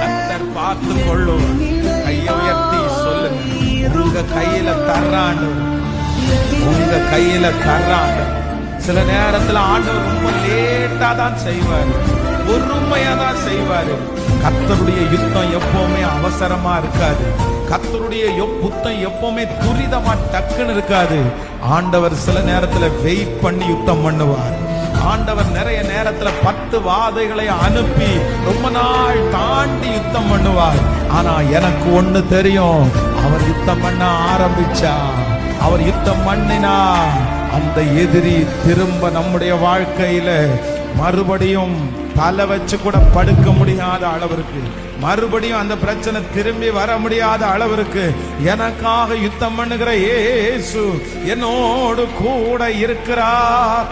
கர்த்தர் பார்த்து கொள்ளும். கையை உயர்த்தி சொல்லுங்க, உங்க கையில தர்றாண்டு, உங்க கையில தர்றாண்டு. சில நேரத்துல ஆண்டவர் ரொம்ப லேட்டா தான் செய்வாரு, பொறுமையா தான் செய்வாரு. கர்த்தருடைய யுத்தம் எப்பவுமே அவசரமா இருக்காது. கர்த்தருடைய யுத்தம் எப்பவுமே துரிதமா டக்குன்னு இருக்காது. ஆண்டவர் சில நேரத்துல வெயிட் பண்ணி யுத்தம் பண்ணுவார். ஆண்டவர் நிறைய நேரத்துல 10 வாதைகளை அனுப்பி ரொம்ப நாள் தாண்டி யுத்தம் பண்ணுவார். ஆனா எனக்கு ஒண்ணு தெரியும், அவர் யுத்தம் பண்ண ஆரம்பிச்சா, அவர் யுத்தம் பண்ணினா அந்த எதிரி திரும்ப நம்முடைய வாழ்க்கையில மறுபடியும் தலை வச்சு கூட படுக்க முடியாத அளவிற்கு, மறுபடியும் அந்த பிரச்சனை திரும்பி வர முடியாத அளவிற்கு எனக்காக யுத்தம் பண்ணுகிற இயேசு என்னோடு கூட இருக்கிறார்.